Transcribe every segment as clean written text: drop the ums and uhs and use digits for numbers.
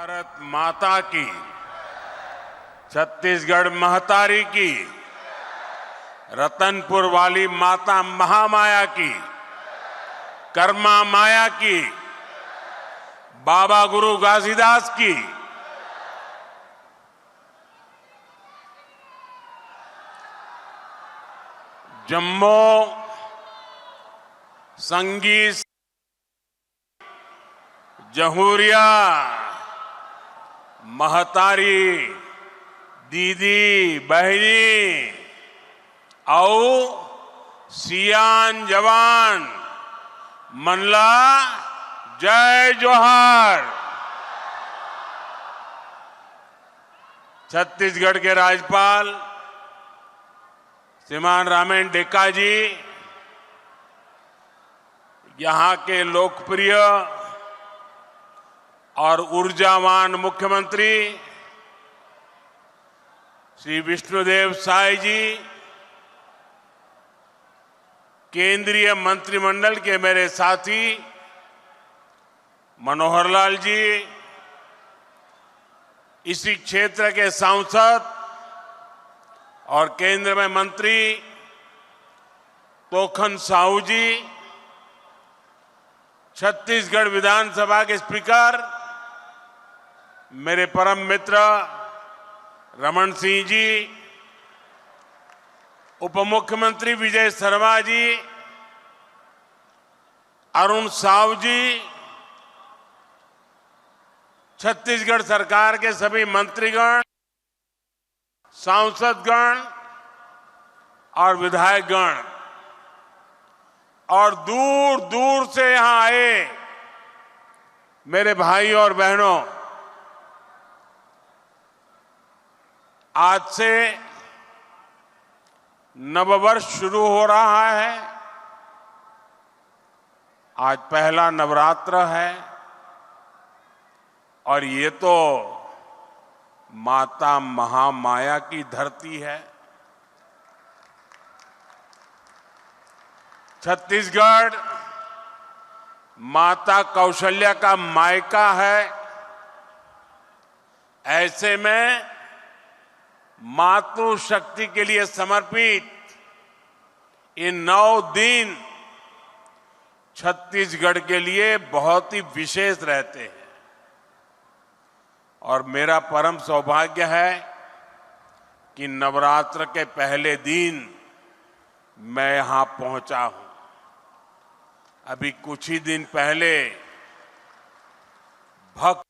भारत माता की, छत्तीसगढ़ महतारी की, रतनपुर वाली माता महामाया की, कर्मा माया की, बाबा गुरु घासीदास की, जम्मू संगीत जहूरिया महतारी दीदी बहनी औ सियान जवान मनला जय जोहार। छत्तीसगढ़ के राज्यपाल श्रीमान रामेन डेका जी, यहां के लोकप्रिय और ऊर्जावान मुख्यमंत्री श्री विष्णुदेव साय जी, केंद्रीय मंत्रिमंडल के मेरे साथी मनोहर लाल जी, इसी क्षेत्र के सांसद और केंद्र में मंत्री तोखन साहू जी, छत्तीसगढ़ विधानसभा के स्पीकर मेरे परम मित्र रमन सिंह जी, उप मुख्यमंत्री विजय शर्मा जी, अरुण साव जी, छत्तीसगढ़ सरकार के सभी मंत्रीगण, सांसदगण और विधायकगण और दूर दूर से यहां आए मेरे भाई और बहनों, आज से नववर्ष शुरू हो रहा है। आज पहला नवरात्र है और ये तो माता महामाया की धरती है। छत्तीसगढ़ माता कौशल्या का मायका है। ऐसे में मातृशक्ति के लिए समर्पित ये 9 दिन छत्तीसगढ़ के लिए बहुत ही विशेष रहते हैं और मेरा परम सौभाग्य है कि नवरात्र के पहले दिन मैं यहां पहुंचा हूं। अभी कुछ ही दिन पहले भक्त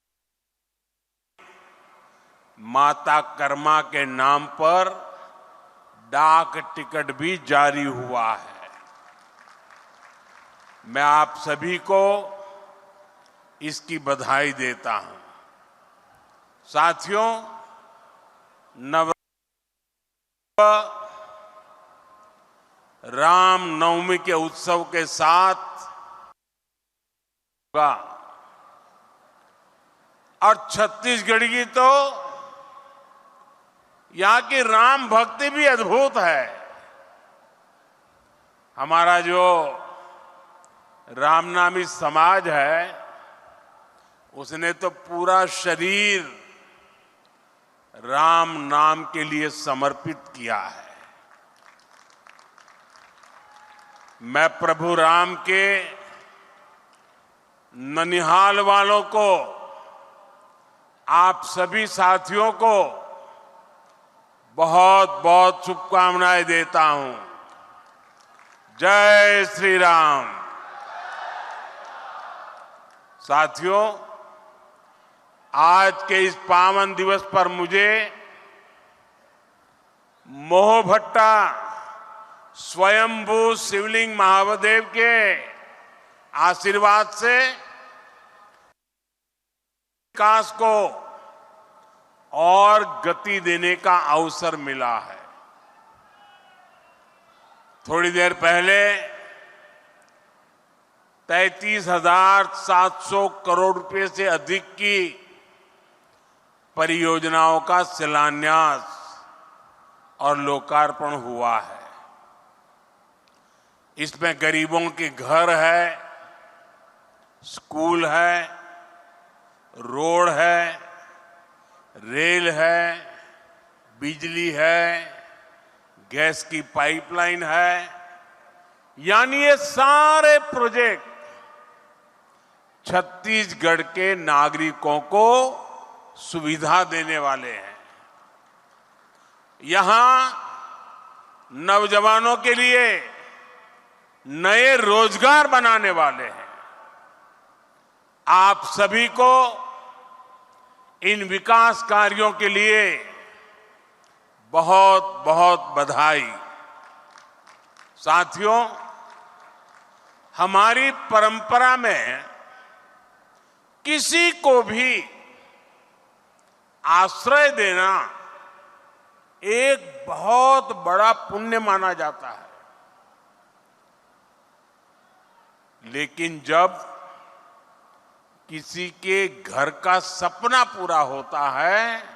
माता कर्मा के नाम पर डाक टिकट भी जारी हुआ है। मैं आप सभी को इसकी बधाई देता हूं। साथियों, राम नवमी के उत्सव के साथ होगा और छत्तीसगढ़ की तो यहां की राम भक्ति भी अद्भुत है। हमारा जो रामनामी समाज है उसने तो पूरा शरीर राम नाम के लिए समर्पित किया है। मैं प्रभु राम के ननिहाल वालों को, आप सभी साथियों को बहुत बहुत शुभकामनाएं देता हूं। जय श्री राम। साथियों, आज के इस पावन दिवस पर मुझे मोहभट्टा स्वयंभू शिवलिंग महादेव के आशीर्वाद से विकास को और गति देने का अवसर मिला है। थोड़ी देर पहले 33,700 करोड़ रुपए से अधिक की परियोजनाओं का शिलान्यास और लोकार्पण हुआ है। इसमें गरीबों के घर है, स्कूल है, रोड है, बिजली है, गैस की पाइपलाइन है, यानी ये सारे प्रोजेक्ट छत्तीसगढ़ के नागरिकों को सुविधा देने वाले हैं। यहां नौजवानों के लिए नए रोजगार बनाने वाले हैं। आप सभी को इन विकास कार्यों के लिए बहुत बहुत बधाई। साथियों, हमारी परंपरा में किसी को भी आश्रय देना एक बहुत बड़ा पुण्य माना जाता है। लेकिन जब किसी के घर का सपना पूरा होता है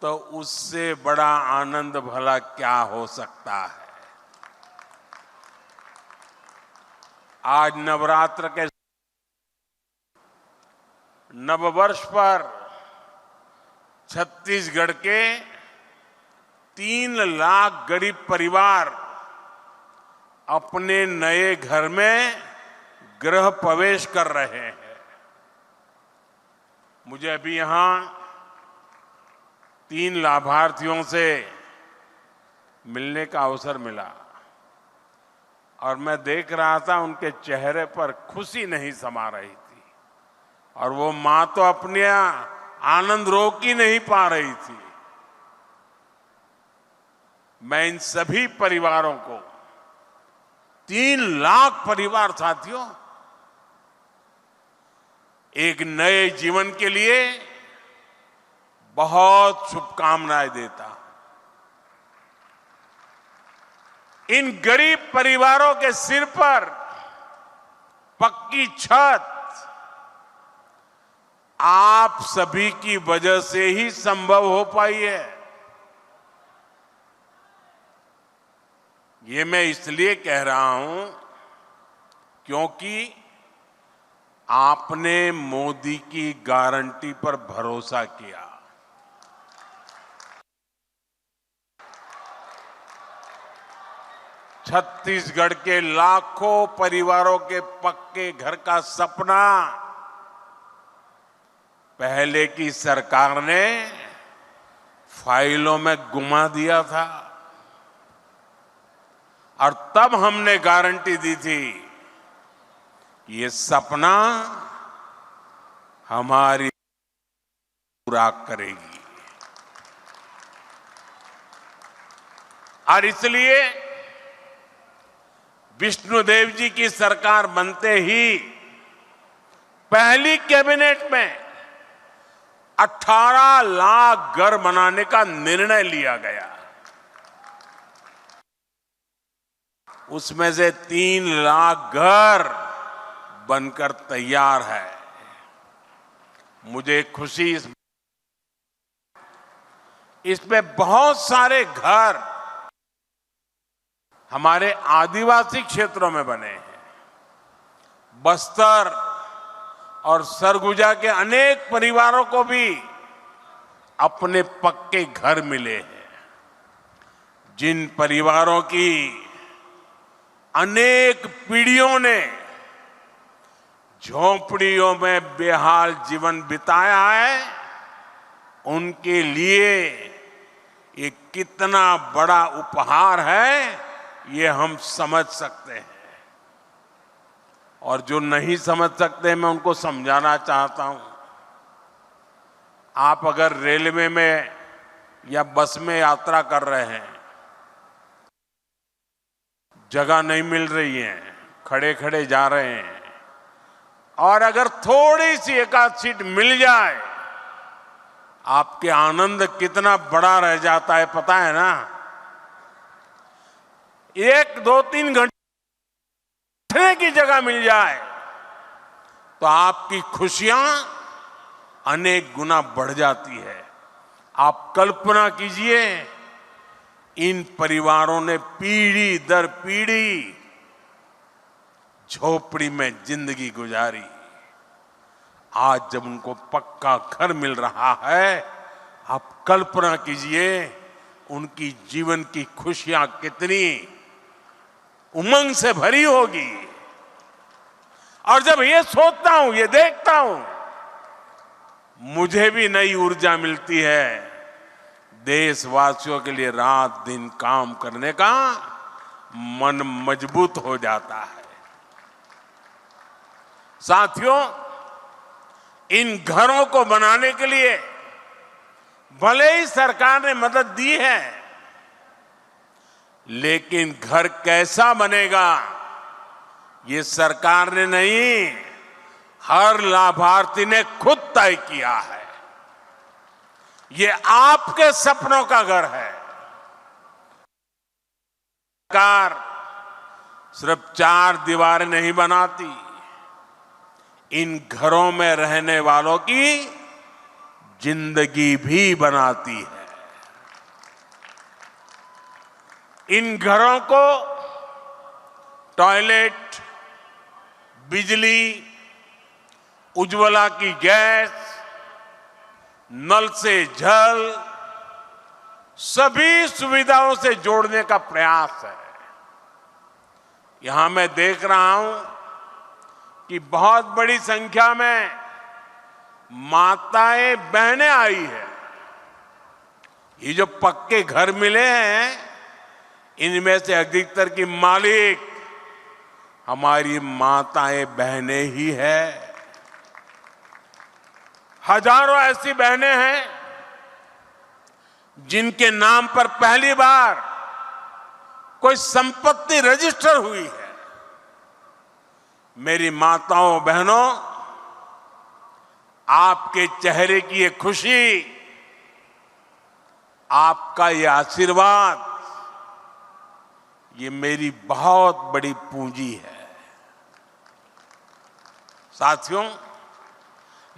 तो उससे बड़ा आनंद भला क्या हो सकता है। आज नवरात्र के नववर्ष पर छत्तीसगढ़ के 3 लाख गरीब परिवार अपने नए घर में गृह प्रवेश कर रहे हैं। मुझे अभी यहां 3 लाभार्थियों से मिलने का अवसर मिला और मैं देख रहा था उनके चेहरे पर खुशी नहीं समा रही थी और वो मां तो अपने आनंद रोक ही नहीं पा रही थी। मैं इन सभी परिवारों को 3 लाख परिवार साथियों एक नए जीवन के लिए बहुत शुभकामनाएं देता हूं। इन गरीब परिवारों के सिर पर पक्की छत आप सभी की वजह से ही संभव हो पाई है। ये मैं इसलिए कह रहा हूं क्योंकि आपने मोदी की गारंटी पर भरोसा किया। छत्तीसगढ़ के लाखों परिवारों के पक्के घर का सपना पहले की सरकार ने फाइलों में गुमा दिया था और तब हमने गारंटी दी थी कि ये सपना हमारी पूरा करेगी। और इसलिए विष्णुदेव जी की सरकार बनते ही पहली कैबिनेट में 18 लाख घर बनाने का निर्णय लिया गया। उसमें से 3 लाख घर बनकर तैयार है। मुझे खुशी इसमें बहुत सारे घर हमारे आदिवासी क्षेत्रों में बने हैं। बस्तर और सरगुजा के अनेक परिवारों को भी अपने पक्के घर मिले हैं। जिन परिवारों की अनेक पीढ़ियों ने झोंपड़ियों में बेहाल जीवन बिताया है, उनके लिए ये कितना बड़ा उपहार है ये हम समझ सकते हैं। और जो नहीं समझ सकते मैं उनको समझाना चाहता हूं। आप अगर रेलवे में या बस में यात्रा कर रहे हैं, जगह नहीं मिल रही है, खड़े खड़े जा रहे हैं और अगर थोड़ी सी एकाध सीट मिल जाए, आपके आनंद कितना बड़ा रह जाता है पता है ना। 1, 2, 3 घंटे की जगह मिल जाए तो आपकी खुशियां अनेक गुना बढ़ जाती है। आप कल्पना कीजिए, इन परिवारों ने पीढ़ी दर पीढ़ी झोपड़ी में जिंदगी गुजारी। आज जब उनको पक्का घर मिल रहा है, आप कल्पना कीजिए उनकी जीवन की खुशियां कितनी उमंग से भरी होगी। और जब ये सोचता हूं, ये देखता हूं, मुझे भी नई ऊर्जा मिलती है देशवासियों के लिए रात दिन काम करने का मन मजबूत हो जाता है। साथियों, इन घरों को बनाने के लिए भले ही सरकार ने मदद दी है, लेकिन घर कैसा बनेगा ये सरकार ने नहीं, हर लाभार्थी ने खुद तय किया है। ये आपके सपनों का घर है। सरकार सिर्फ 4 दीवारें नहीं बनाती, इन घरों में रहने वालों की जिंदगी भी बनाती है। इन घरों को टॉयलेट, बिजली, उज्ज्वला की गैस, नल से जल, सभी सुविधाओं से जोड़ने का प्रयास है। यहां मैं देख रहा हूं कि बहुत बड़ी संख्या में माताएं बहनें आई है। ये जो पक्के घर मिले हैं, इनमें से अधिकतर की मालिक हमारी माताएं बहनें ही है। हजारों ऐसी बहनें हैं जिनके नाम पर पहली बार कोई संपत्ति रजिस्टर हुई है। मेरी माताओं बहनों, आपके चेहरे की ये खुशी, आपका ये आशीर्वाद, ये मेरी बहुत बड़ी पूंजी है। साथियों,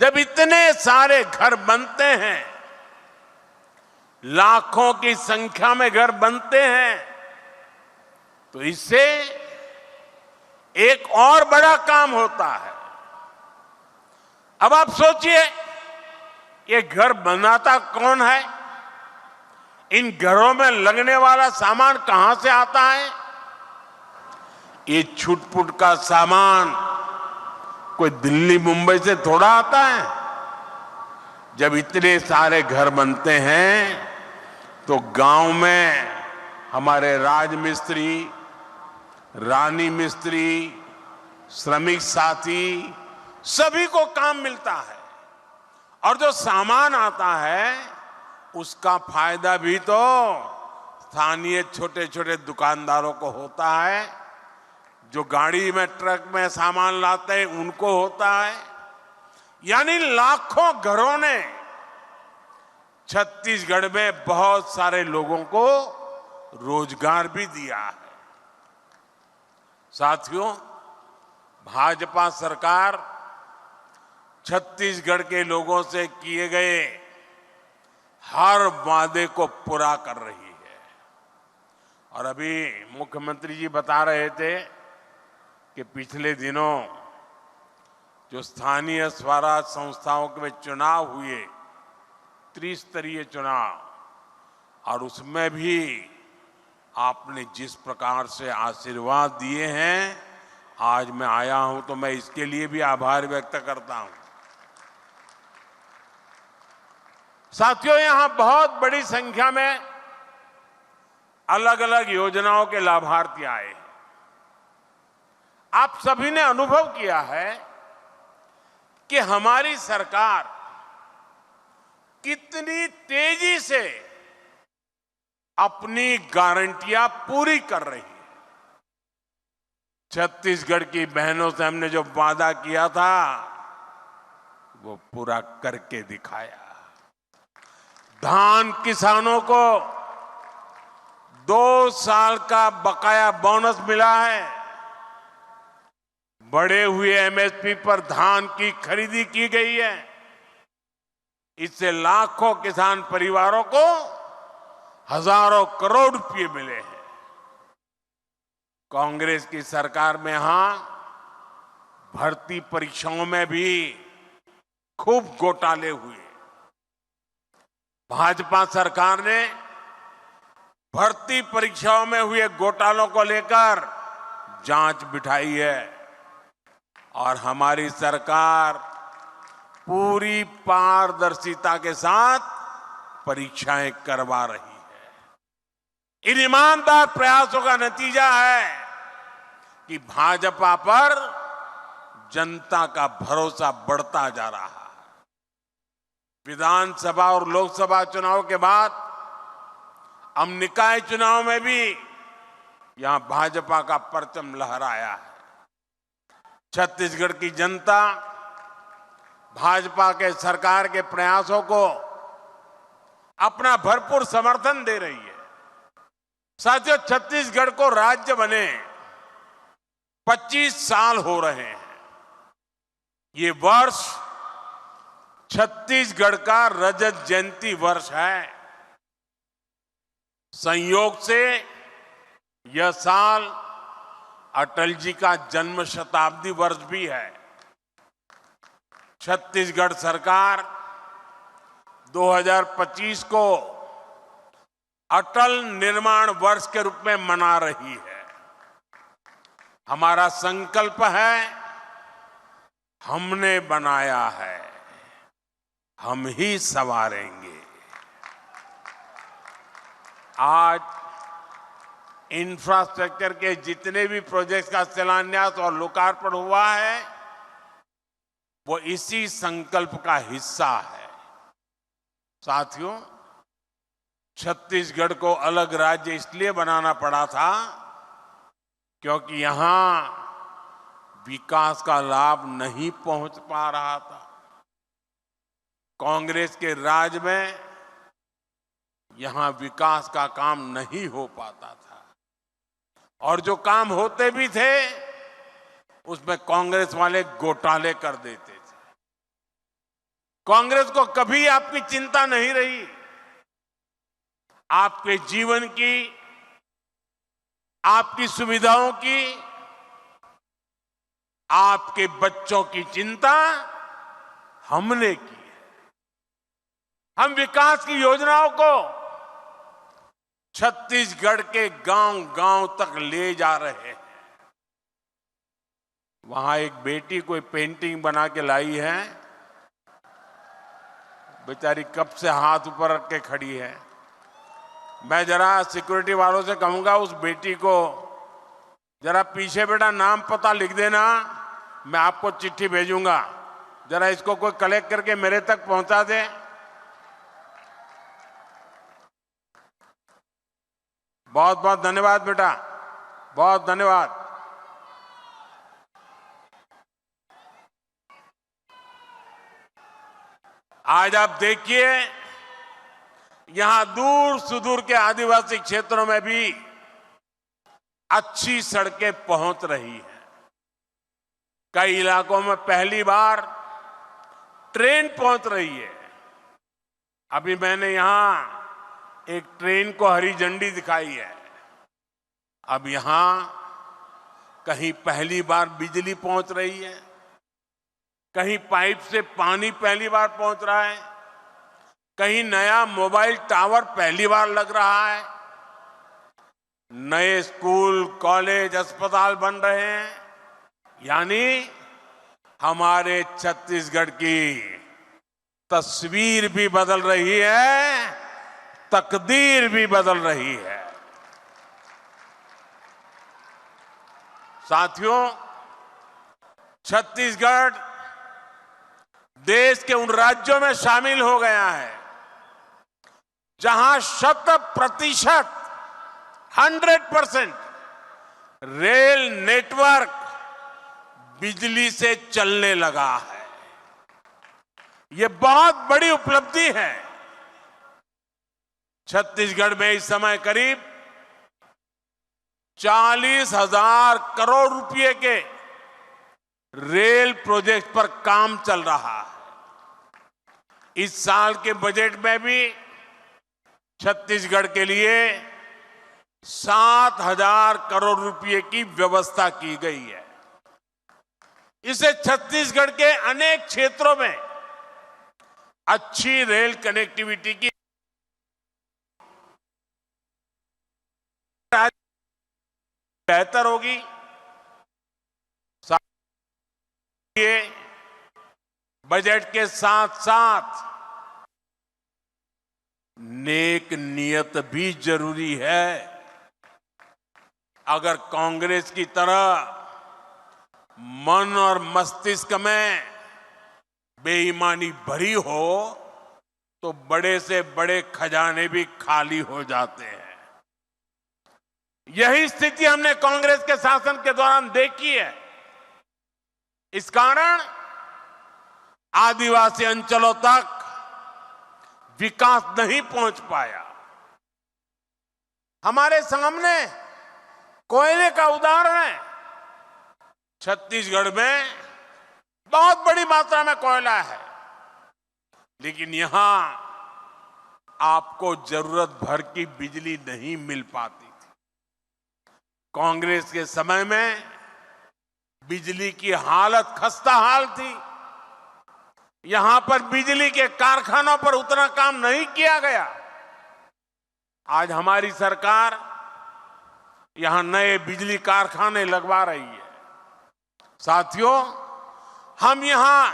जब इतने सारे घर बनते हैं, लाखों की संख्या में घर बनते हैं, तो इससे एक और बड़ा काम होता है। अब आप सोचिए, ये घर बनाता कौन है? इन घरों में लगने वाला सामान कहां से आता है? ये छुटपुट का सामान कोई दिल्ली मुंबई से थोड़ा आता है। जब इतने सारे घर बनते हैं तो गांव में हमारे राजमिस्त्री, रानी मिस्त्री, श्रमिक साथी, सभी को काम मिलता है। और जो सामान आता है उसका फायदा भी तो स्थानीय छोटे छोटे दुकानदारों को होता है, जो गाड़ी में, ट्रक में सामान लाते हैं उनको होता है। यानी लाखों घरों ने छत्तीसगढ़ में बहुत सारे लोगों को रोजगार भी दिया है। साथियों, भाजपा सरकार छत्तीसगढ़ के लोगों से किए गए हर वादे को पूरा कर रही है। और अभी मुख्यमंत्री जी बता रहे थे कि पिछले दिनों जो स्थानीय स्वराज संस्थाओं के चुनाव हुए, त्रिस्तरीय चुनाव, और उसमें भी आपने जिस प्रकार से आशीर्वाद दिए हैं, आज मैं आया हूं तो मैं इसके लिए भी आभार व्यक्त करता हूं। साथियों, यहां बहुत बड़ी संख्या में अलग अलग योजनाओं के लाभार्थी आए। आप सभी ने अनुभव किया है कि हमारी सरकार कितनी तेजी से अपनी गारंटियां पूरी कर रही है। छत्तीसगढ़ की बहनों से हमने जो वादा किया था वो पूरा करके दिखाया। धान किसानों को 2 साल का बकाया बोनस मिला है। बढ़े हुए एमएसपी पर धान की खरीदी की गई है। इससे लाखों किसान परिवारों को हजारों करोड़ रुपए मिले हैं। कांग्रेस की सरकार में यहां भर्ती परीक्षाओं में भी खूब घोटाले हुए। भाजपा सरकार ने भर्ती परीक्षाओं में हुए घोटालों को लेकर जांच बिठाई है और हमारी सरकार पूरी पारदर्शिता के साथ परीक्षाएं करवा रही है। इन ईमानदार प्रयासों का नतीजा है कि भाजपा पर जनता का भरोसा बढ़ता जा रहा है। विधानसभा और लोकसभा चुनाव के बाद हम निकाय चुनाव में भी यहां भाजपा का परचम लहराया है। छत्तीसगढ़ की जनता भाजपा के सरकार के प्रयासों को अपना भरपूर समर्थन दे रही है। साथियों, छत्तीसगढ़ को राज्य बने 25 साल हो रहे हैं। ये वर्ष छत्तीसगढ़ का रजत जयंती वर्ष है। संयोग से यह साल अटल जी का जन्म शताब्दी वर्ष भी है। छत्तीसगढ़ सरकार 2025 को अटल निर्माण वर्ष के रूप में मना रही है। हमारा संकल्प है, हमने बनाया है, हम ही संवारेंगे। आज इंफ्रास्ट्रक्चर के जितने भी प्रोजेक्ट्स का शिलान्यास और लोकार्पण हुआ है, वो इसी संकल्प का हिस्सा है। साथियों, छत्तीसगढ़ को अलग राज्य इसलिए बनाना पड़ा था क्योंकि यहां विकास का लाभ नहीं पहुंच पा रहा था। कांग्रेस के राज में यहां विकास का काम नहीं हो पाता था और जो काम होते भी थे उसमें कांग्रेस वाले घोटाले कर देते थे। कांग्रेस को कभी आपकी चिंता नहीं रही। आपके जीवन की, आपकी सुविधाओं की, आपके बच्चों की चिंता हमने की है। हम विकास की योजनाओं को छत्तीसगढ़ के गांव-गांव तक ले जा रहे हैं। वहां एक बेटी कोई पेंटिंग बना के लाई है, बेचारी कब से हाथ ऊपर रख के खड़ी है। मैं जरा सिक्योरिटी वालों से कहूंगा उस बेटी को जरा पीछे बेटा नाम पता लिख देना, मैं आपको चिट्ठी भेजूंगा, जरा इसको कोई कलेक्ट करके मेरे तक पहुंचा दे। बहुत बहुत धन्यवाद बेटा, बहुत धन्यवाद। आज आप देखिए, यहां दूर सुदूर के आदिवासी क्षेत्रों में भी अच्छी सड़कें पहुंच रही हैं। कई इलाकों में पहली बार ट्रेन पहुंच रही है। अभी मैंने यहां एक ट्रेन को हरी झंडी दिखाई है। अब यहां कहीं पहली बार बिजली पहुंच रही है, कहीं पाइप से पानी पहली बार पहुंच रहा है, कहीं नया मोबाइल टावर पहली बार लग रहा है, नए स्कूल, कॉलेज, अस्पताल बन रहे हैं। यानी हमारे छत्तीसगढ़ की तस्वीर भी बदल रही है, तकदीर भी बदल रही है। साथियों, छत्तीसगढ़ देश के उन राज्यों में शामिल हो गया है जहां 100% 100% रेल नेटवर्क बिजली से चलने लगा है। ये बहुत बड़ी उपलब्धि है। छत्तीसगढ़ में इस समय करीब 40,000 करोड़ रुपए के रेल प्रोजेक्ट पर काम चल रहा है। इस साल के बजट में भी छत्तीसगढ़ के लिए 7,000 करोड़ रुपए की व्यवस्था की गई है। इससे छत्तीसगढ़ के अनेक क्षेत्रों में अच्छी रेल कनेक्टिविटी की राज्य बेहतर होगी। ये बजट के साथ साथ नेक नियत भी जरूरी है। अगर कांग्रेस की तरह मन और मस्तिष्क में बेईमानी भरी हो तो बड़े से बड़े खजाने भी खाली हो जाते हैं। यही स्थिति हमने कांग्रेस के शासन के दौरान देखी है। इस कारण आदिवासी अंचलों तक विकास नहीं पहुंच पाया। हमारे सामने कोयले का उदाहरण है। छत्तीसगढ़ में बहुत बड़ी मात्रा में कोयला है, लेकिन यहां आपको जरूरत भर की बिजली नहीं मिल पाती थी। कांग्रेस के समय में बिजली की हालत खस्ता हाल थी। यहां पर बिजली के कारखानों पर उतना काम नहीं किया गया। आज हमारी सरकार यहां नए बिजली कारखाने लगवा रही है। साथियों, हम यहां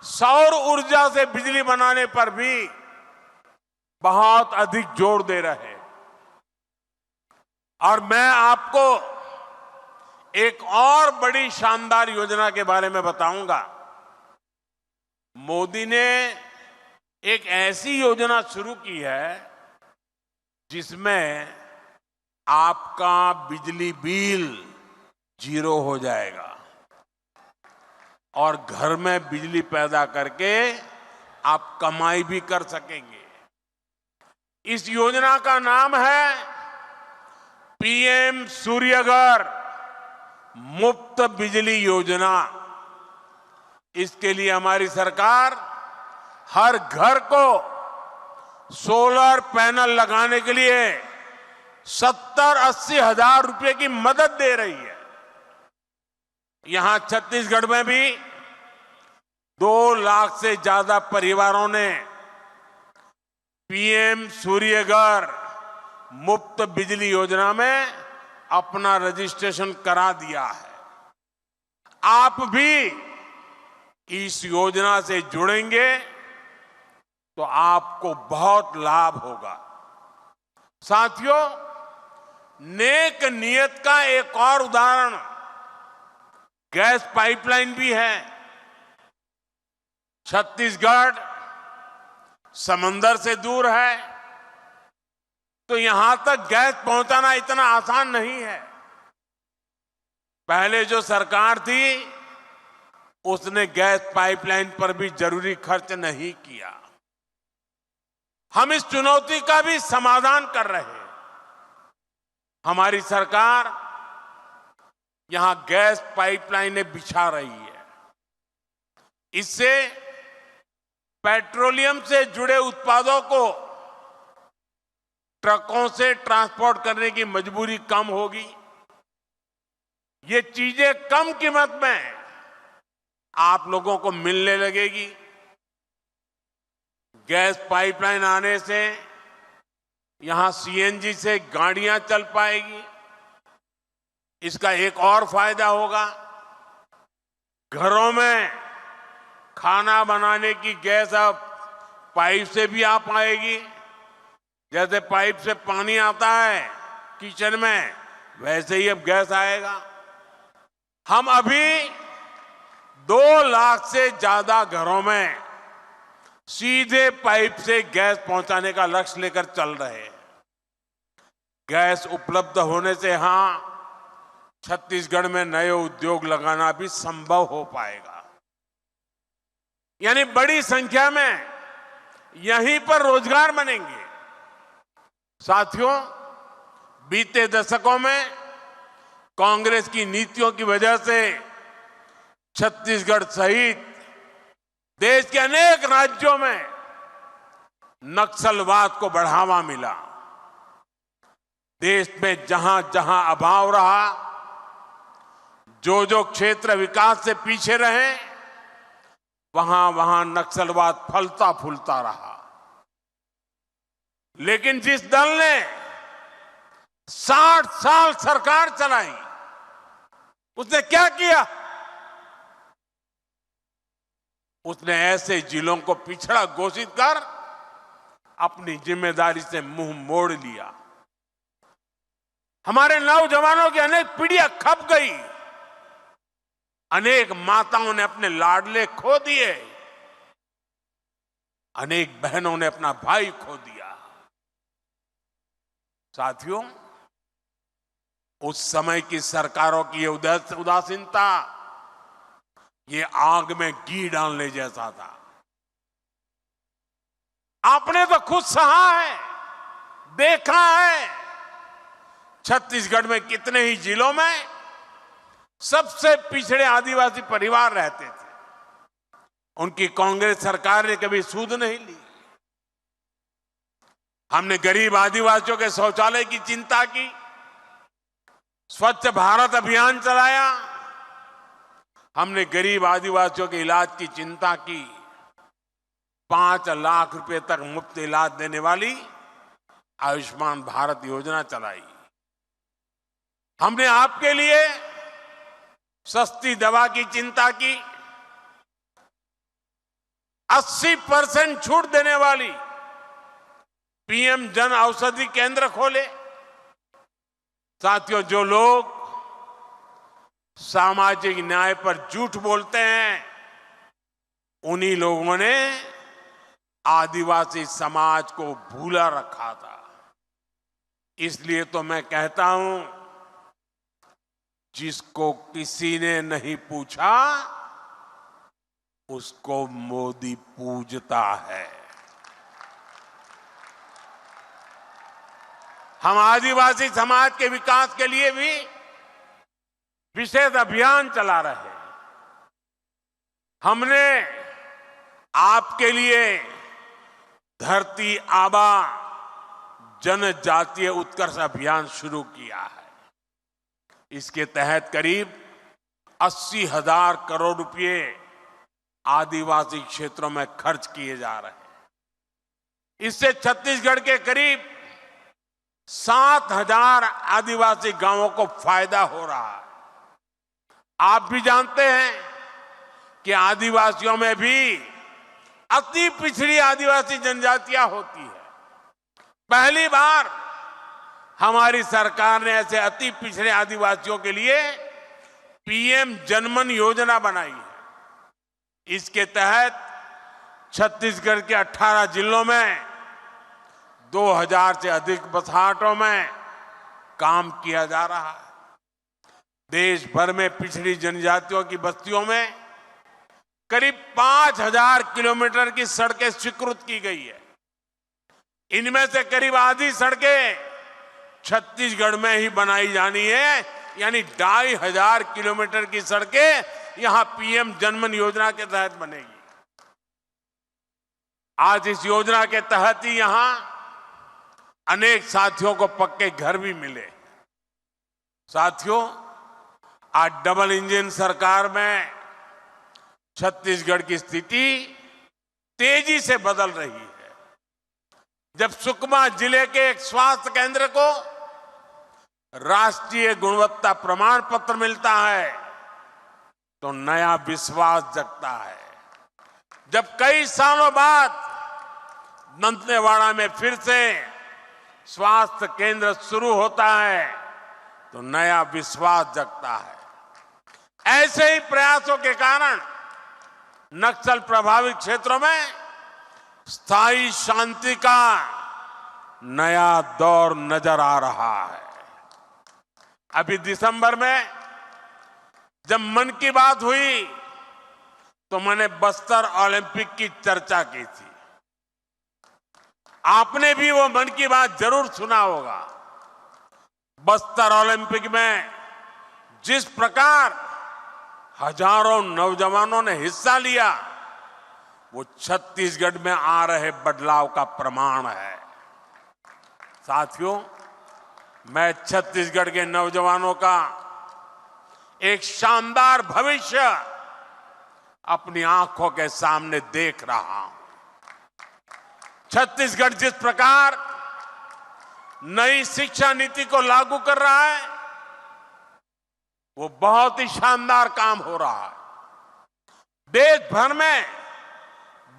सौर ऊर्जा से बिजली बनाने पर भी बहुत अधिक जोर दे रहे हैं। और मैं आपको एक और बड़ी शानदार योजना के बारे में बताऊंगा। मोदी ने एक ऐसी योजना शुरू की है जिसमें आपका बिजली बिल 0 हो जाएगा और घर में बिजली पैदा करके आप कमाई भी कर सकेंगे। इस योजना का नाम है पीएम सूर्यघर मुफ्त बिजली योजना। इसके लिए हमारी सरकार हर घर को सोलर पैनल लगाने के लिए 70-80 हजार रुपए की मदद दे रही है। यहां छत्तीसगढ़ में भी 2 लाख से ज्यादा परिवारों ने पीएम सूर्यघर मुफ्त बिजली योजना में अपना रजिस्ट्रेशन करा दिया है। आप भी इस योजना से जुड़ेंगे तो आपको बहुत लाभ होगा। साथियों, नेक नियत का एक और उदाहरण गैस पाइपलाइन भी है। छत्तीसगढ़ समंदर से दूर है, तो यहां तक गैस पहुंचाना इतना आसान नहीं है। पहले जो सरकार थी उसने गैस पाइपलाइन पर भी जरूरी खर्च नहीं किया। हम इस चुनौती का भी समाधान कर रहे हैं। हमारी सरकार यहां गैस पाइपलाइनें बिछा रही है। इससे पेट्रोलियम से जुड़े उत्पादों को ट्रकों से ट्रांसपोर्ट करने की मजबूरी कम होगी। ये चीजें कम कीमत में आप लोगों को मिलने लगेगी। गैस पाइपलाइन आने से यहां सीएनजी से गाड़ियां चल पाएगी। इसका एक और फायदा होगा, घरों में खाना बनाने की गैस अब पाइप से भी आ पाएगी। जैसे पाइप से पानी आता है किचन में, वैसे ही अब गैस आएगा। हम अभी 2 लाख से ज्यादा घरों में सीधे पाइप से गैस पहुंचाने का लक्ष्य लेकर चल रहे हैं। गैस उपलब्ध होने से छत्तीसगढ़ में नए उद्योग लगाना भी संभव हो पाएगा। यानी बड़ी संख्या में यहीं पर रोजगार बनेंगे। साथियों, बीते दशकों में कांग्रेस की नीतियों की वजह से छत्तीसगढ़ सहित देश के अनेक राज्यों में नक्सलवाद को बढ़ावा मिला। देश में जहां जहां अभाव रहा, जो क्षेत्र विकास से पीछे रहे, वहां वहां नक्सलवाद फलता फूलता रहा। लेकिन जिस दल ने 60 साल सरकार चलाई, उसने क्या किया? उसने ऐसे जिलों को पिछड़ा घोषित कर अपनी जिम्मेदारी से मुंह मोड़ लिया। हमारे नौजवानों की अनेक पीढ़ियां खप गई, अनेक माताओं ने अपने लाडले खो दिए, अनेक बहनों ने अपना भाई खो दिया। साथियों, उस समय की सरकारों की ये उदासीनता ये आग में घी डालने जैसा था। आपने तो खुद सहा है, देखा है, छत्तीसगढ़ में कितने ही जिलों में सबसे पिछड़े आदिवासी परिवार रहते थे, उनकी कांग्रेस सरकार ने कभी सूद नहीं ली। हमने गरीब आदिवासियों के शौचालय की चिंता की, स्वच्छ भारत अभियान चलाया, हमने गरीब आदिवासियों के इलाज की चिंता की, 5 लाख रुपए तक मुफ्त इलाज देने वाली आयुष्मान भारत योजना चलाई। हमने आपके लिए सस्ती दवा की चिंता की, 80% छूट देने वाली पीएम जन औषधि केंद्र खोले। साथियों, जो लोग सामाजिक न्याय पर झूठ बोलते हैं, उन्हीं लोगों ने आदिवासी समाज को भूला रखा था। इसलिए तो मैं कहता हूं, जिसको किसी ने नहीं पूछा उसको मोदी पूजता है। हम आदिवासी समाज के विकास के लिए भी विशेष अभियान चला रहे हैं। हमने आपके लिए धरती आबा जनजातीय उत्कर्ष अभियान शुरू किया है। इसके तहत करीब 80,000 करोड़ रुपए आदिवासी क्षेत्रों में खर्च किए जा रहे हैं। इससे छत्तीसगढ़ के करीब 7,000 आदिवासी गांवों को फायदा हो रहा है। आप भी जानते हैं कि आदिवासियों में भी अति पिछड़ी आदिवासी जनजातियां होती है। पहली बार हमारी सरकार ने ऐसे अति पिछड़े आदिवासियों के लिए पीएम जनमन योजना बनाई है। इसके तहत छत्तीसगढ़ के 18 जिलों में 2000 से अधिक बसाहटों में काम किया जा रहा है। देश भर में पिछड़ी जनजातियों की बस्तियों में करीब 5000 किलोमीटर की सड़कें स्वीकृत की गई है। इनमें से करीब आधी सड़कें छत्तीसगढ़ में ही बनाई जानी है, यानी 2500 किलोमीटर की सड़कें यहां पीएम जनमन योजना के तहत बनेगी। आज इस योजना के तहत ही यहां अनेक साथियों को पक्के घर भी मिले। साथियों, आज डबल इंजन सरकार में छत्तीसगढ़ की स्थिति तेजी से बदल रही है। जब सुकमा जिले के एक स्वास्थ्य केंद्र को राष्ट्रीय गुणवत्ता प्रमाण पत्र मिलता है तो नया विश्वास जगता है। जब कई सालों बाद दंतेवाड़ा में फिर से स्वास्थ्य केंद्र शुरू होता है तो नया विश्वास जगता है। ऐसे ही प्रयासों के कारण नक्सल प्रभावित क्षेत्रों में स्थायी शांति का नया दौर नजर आ रहा है। अभी दिसंबर में जब मन की बात हुई तो मैंने बस्तर ओलंपिक की चर्चा की थी। आपने भी वो मन की बात जरूर सुना होगा। बस्तर ओलंपिक में जिस प्रकार हजारों नौजवानों ने हिस्सा लिया, वो छत्तीसगढ़ में आ रहे बदलाव का प्रमाण है। साथियों, मैं छत्तीसगढ़ के नौजवानों का एक शानदार भविष्य अपनी आंखों के सामने देख रहा हूं। छत्तीसगढ़ जिस प्रकार नई शिक्षा नीति को लागू कर रहा है, वो बहुत ही शानदार काम हो रहा है। देश भर में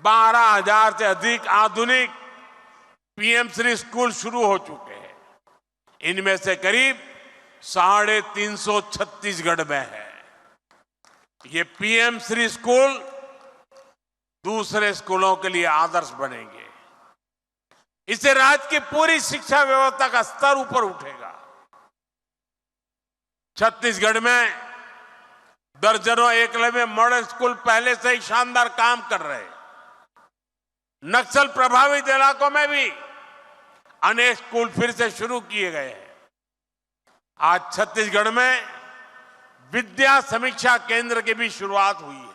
12,000 से अधिक आधुनिक पीएम श्री स्कूल शुरू हो चुके हैं। इनमें से करीब 350 छत्तीसगढ़ में है। ये पीएम श्री स्कूल दूसरे स्कूलों के लिए आदर्श बनेंगे। इससे राज्य की पूरी शिक्षा व्यवस्था का स्तर ऊपर उठेगा। छत्तीसगढ़ में दर्जनों एकलव्य मॉडल स्कूल पहले से ही शानदार काम कर रहे हैं। नक्सल प्रभावित इलाकों में भी अनेक स्कूल फिर से शुरू किए गए हैं। आज छत्तीसगढ़ में विद्या समीक्षा केंद्र की भी शुरुआत हुई है।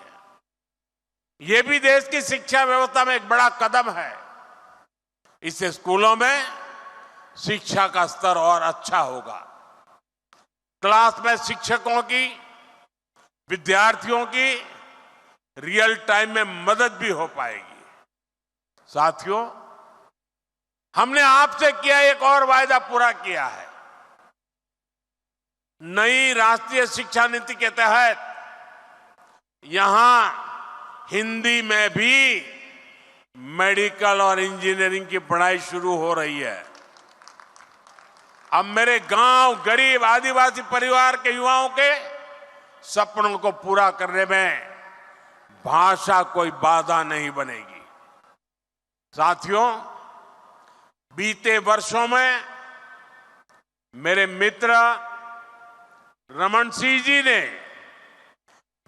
यह भी देश की शिक्षा व्यवस्था में एक बड़ा कदम है। इससे स्कूलों में शिक्षा का स्तर और अच्छा होगा। क्लास में शिक्षकों की, विद्यार्थियों की रियल टाइम में मदद भी हो पाएगी। साथियों, हमने आपसे किया एक और वायदा पूरा किया है। नई राष्ट्रीय शिक्षा नीति के तहत यहां हिंदी में भी मेडिकल और इंजीनियरिंग की पढ़ाई शुरू हो रही है। अब मेरे गांव, गरीब आदिवासी परिवार के युवाओं के सपनों को पूरा करने में भाषा कोई बाधा नहीं बनेगी। साथियों, बीते वर्षों में मेरे मित्र रमन सिंह जी ने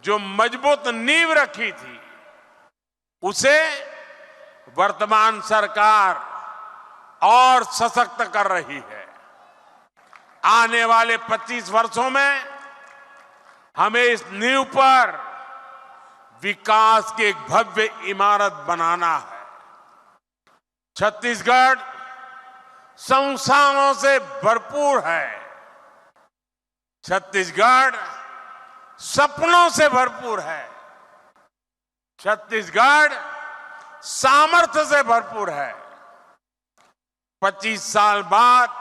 जो मजबूत नींव रखी थी, उसे वर्तमान सरकार और सशक्त कर रही है। आने वाले 25 वर्षों में हमें इस नींव पर विकास की एक भव्य इमारत बनाना है। छत्तीसगढ़ संस्थानों से भरपूर है। छत्तीसगढ़ सपनों से भरपूर है। छत्तीसगढ़ सामर्थ्य से भरपूर है। 25 साल बाद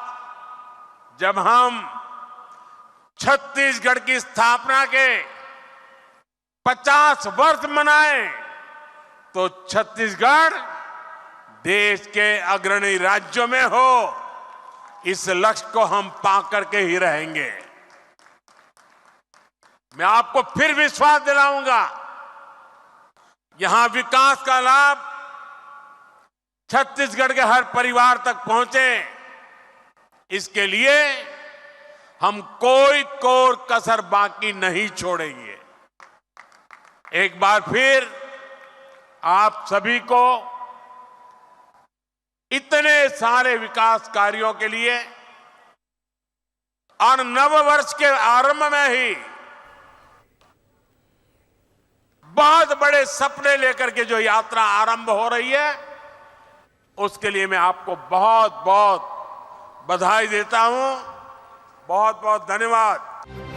जब हम छत्तीसगढ़ की स्थापना के 50 वर्ष मनाएं, तो छत्तीसगढ़ देश के अग्रणी राज्यों में हो, इस लक्ष्य को हम पाकर के ही रहेंगे। मैं आपको फिर विश्वास दिलाऊंगा, यहां विकास का लाभ छत्तीसगढ़ के हर परिवार तक पहुंचे, इसके लिए हम कोई कोर कसर बाकी नहीं छोड़ेंगे। एक बार फिर आप सभी को इतने सारे विकास कार्यों के लिए और नव वर्ष के आरंभ में ही बहुत बड़े सपने लेकर के जो यात्रा आरंभ हो रही है, उसके लिए मैं आपको बहुत बहुत बधाई देता हूं। बहुत बहुत धन्यवाद।